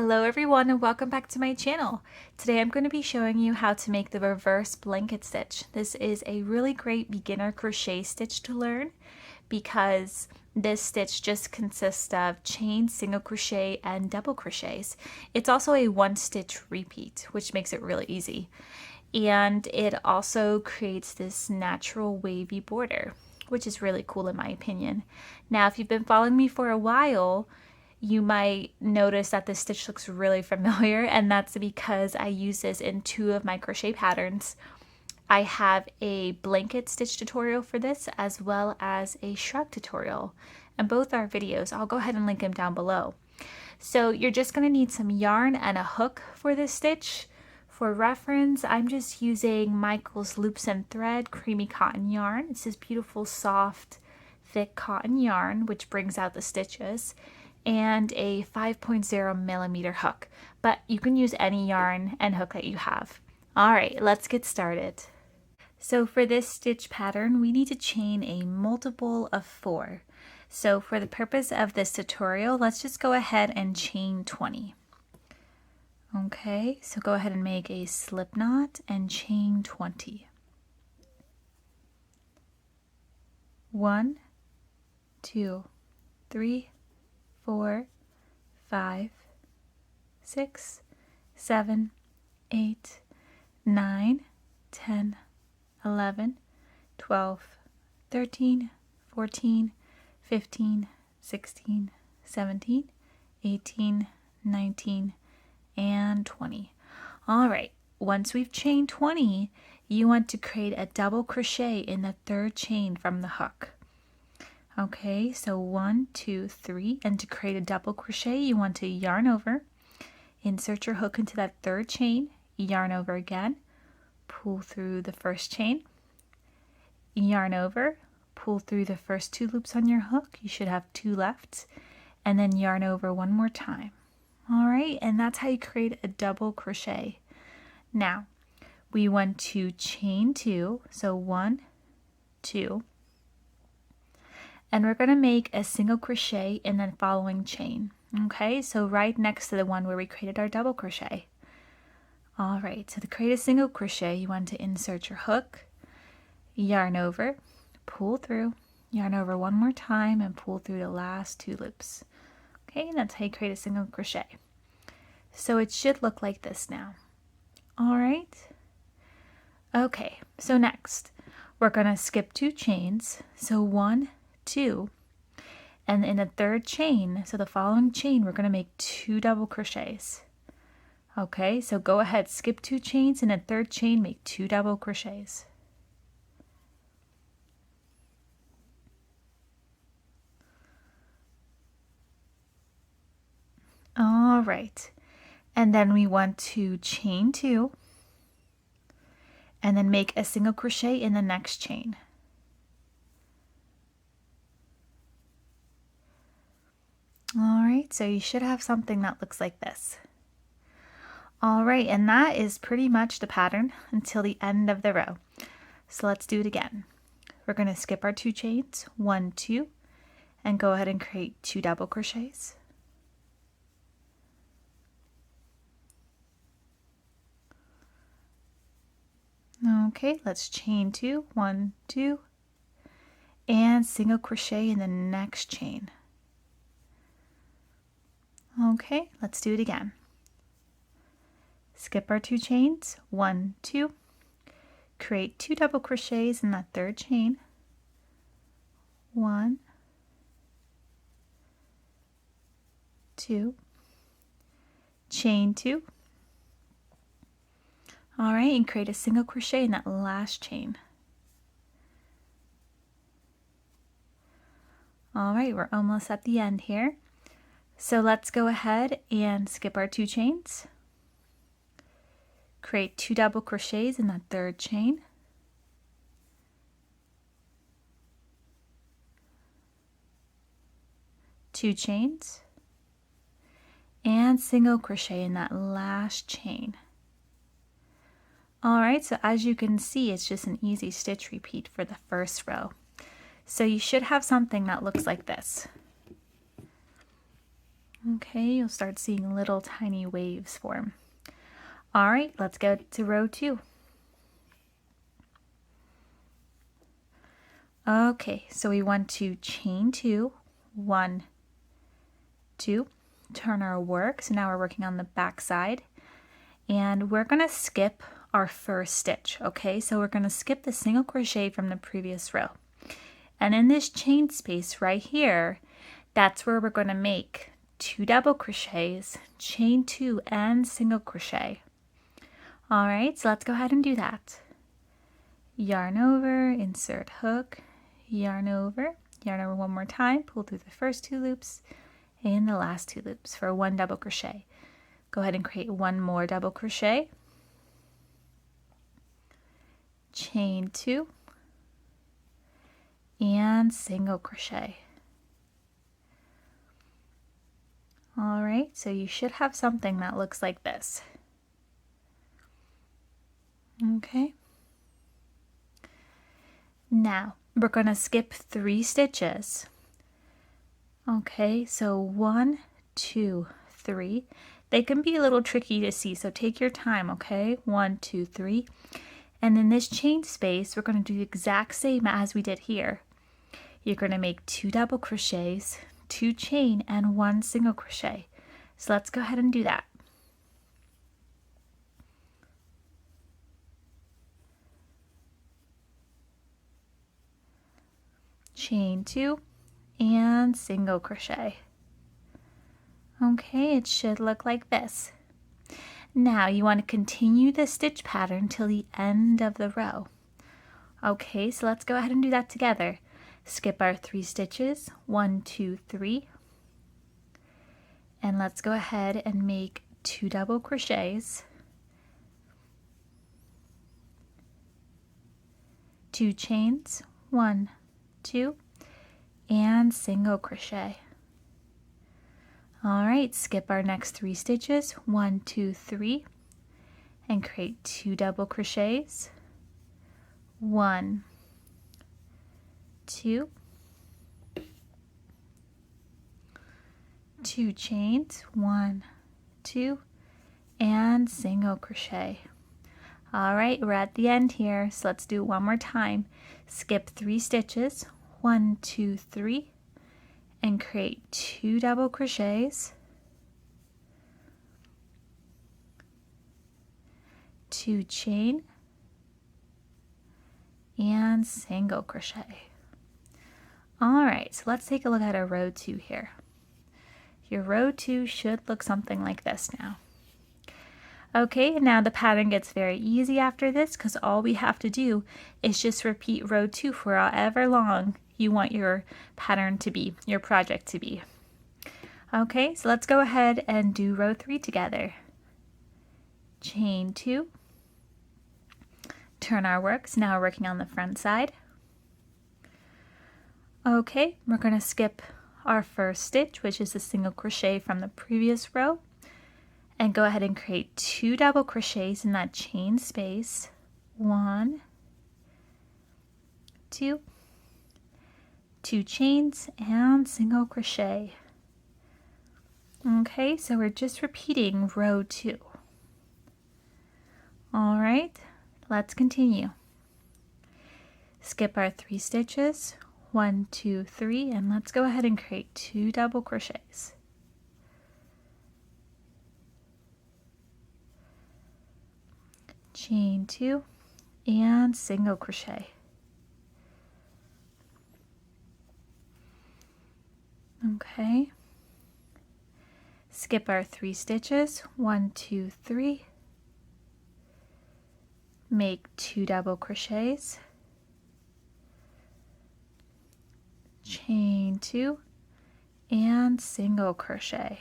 Hello everyone and welcome back to my channel. Today I'm going to be showing you how to make the reverse blanket stitch. This is a really great beginner crochet stitch to learn because this stitch just consists of chain, single crochet, and double crochets. It's also a one stitch repeat, which makes it really easy. And it also creates this natural wavy border, which is really cool in my opinion. Now, if you've been following me for a while, you might notice that this stitch looks really familiar, and that's because I use this in two of my crochet patterns. I have a blanket stitch tutorial for this as well as a shrug tutorial, and both are videos. I'll go ahead and link them down below. So you're just going to need some yarn and a hook for this stitch. For reference, I'm just using Michael's Loops and Thread creamy cotton yarn. It's this beautiful soft thick cotton yarn which brings out the stitches, and a 5.0 millimeter hook, but you can use any yarn and hook that you have. Alright, let's get started. So for this stitch pattern, we need to chain a multiple of 4. So for the purpose of this tutorial, let's just go ahead and chain 20. Okay, so go ahead and make a slip knot and chain 20. 1, 2, 3, 4, 5, 6, 7, 8, 9, 10, 11, 12, 13, 14, 15, 16, 17, 18, 19, and 20. All right, once we've chained 20, you want to create a double crochet in the third chain from the hook. Okay, so 1, 2, 3, and to create a double crochet, you want to yarn over, insert your hook into that third chain, yarn over again, pull through the first chain, yarn over, pull through the first 2 loops on your hook, you should have 2 left, and then yarn over one more time. All right, and that's how you create a double crochet. Now, we want to chain 2, so 1, 2, and we're going to make a single crochet in the following chain. Okay, so right next to the one where we created our double crochet. All right, so to create a single crochet, you want to insert your hook, yarn over, pull through, yarn over one more time, and pull through the last 2 loops. Okay, and that's how you create a single crochet. So it should look like this now. All right. Okay, so next, we're going to skip 2 chains. So 1, 2, and in the third chain, so the following chain, we're going to make 2 double crochets. Okay, so go ahead, skip 2 chains, and in the third chain, make 2 double crochets. All right, and then we want to chain 2, and then make a single crochet in the next chain. All right, so you should have something that looks like this. All right, and that is pretty much the pattern until the end of the row. So let's do it again. We're going to skip our 2 chains, 1, 2, and go ahead and create 2 double crochets. Okay, let's chain 2, 1, 2, and single crochet in the next chain. Okay, let's do it again. Skip our 2 chains, 1, 2, create 2 double crochets in that third chain, 1, 2, chain 2, all right, and create a single crochet in that last chain. All right, we're almost at the end here. So let's go ahead and skip our 2 chains. Create 2 double crochets in that third chain. Two chains. And single crochet in that last chain. All right, so as you can see, it's just an easy stitch repeat for the first row. So you should have something that looks like this. Okay, you'll start seeing little tiny waves form. All right, let's go to row 2. Okay, so we want to chain 2, 1, 2, turn our work. So now we're working on the back side, and we're going to skip our first stitch. Okay, so we're going to skip the single crochet from the previous row. And in this chain space right here, that's where we're going to make 2 double crochets, chain 2, and single crochet. All right, so let's go ahead and do that. Yarn over, insert hook, yarn over one more time, pull through the first 2 loops and the last 2 loops for 1 double crochet. Go ahead and create 1 more double crochet, chain 2, and single crochet. All right, so you should have something that looks like this. Okay. Now, we're going to skip 3 stitches. Okay, so 1, 2, 3. They can be a little tricky to see, so take your time, okay? 1, 2, 3. And in this chain space, we're going to do the exact same as we did here. You're going to make 2 double crochets, 2 chain, and 1 single crochet. So let's go ahead and do that. Chain 2 and single crochet. Okay, it should look like this. Now you want to continue the stitch pattern till the end of the row. Okay, so let's go ahead and do that together. Skip our 3 stitches, 1, 2, 3, and let's go ahead and make 2 double crochets, 2 chains, 1, 2, and single crochet. All right, skip our next 3 stitches, 1, 2, 3, and create 2 double crochets, 1, 2, 2 chains, 1, 2, and single crochet. All right, we're at the end here, so let's do it one more time. Skip 3 stitches, 1, 2, 3, and create 2 double crochets, 2 chain, and single crochet. All right, so let's take a look at our row 2 here. Your row 2 should look something like this now. Okay, now the pattern gets very easy after this because all we have to do is just repeat row 2 for however long you want your pattern to be, your project to be. Okay, so let's go ahead and do row 3 together. Chain 2, turn our work, so now we're working on the front side. Okay, we're going to skip our first stitch, which is a single crochet from the previous row, and go ahead and create 2 double crochets in that chain space, 1, 2, 2 chains, and single crochet. Okay, so we're just repeating row 2. All right, let's continue. Skip our 3 stitches, 1, 2, 3, and let's go ahead and create 2 double crochets. Chain 2 and single crochet. Okay. Skip our 3 stitches, 1, 2, 3. Make 2 double crochets. Chain 2 and single crochet.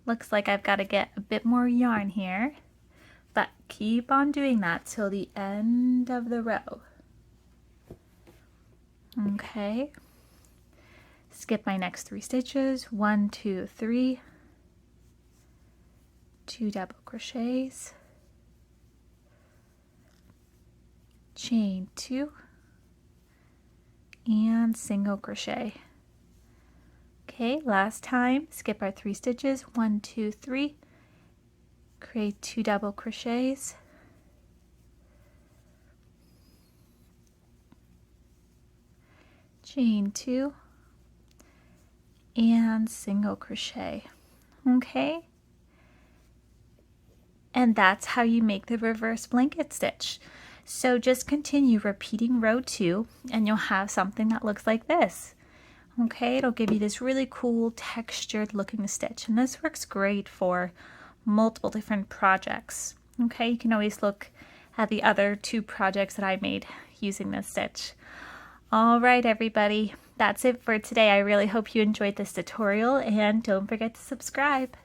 Looks like I've got to get a bit more yarn here, but keep on doing that till the end of the row. Okay. Skip my next 3 stitches, 1, 2, 3, 2 double crochets, chain 2, and single crochet. Okay, last time, skip our 3 stitches, 1, 2, 3, create 2 double crochets, chain 2, and single crochet. Okay, and that's how you make the reverse blanket stitch. So just continue repeating row 2 and you'll have something that looks like this. Okay, it'll give you this really cool textured looking stitch, and this works great for multiple different projects. Okay, you can always look at the other 2 projects that I made using this stitch. All right, everybody, that's it for today. I really hope you enjoyed this tutorial, and don't forget to subscribe.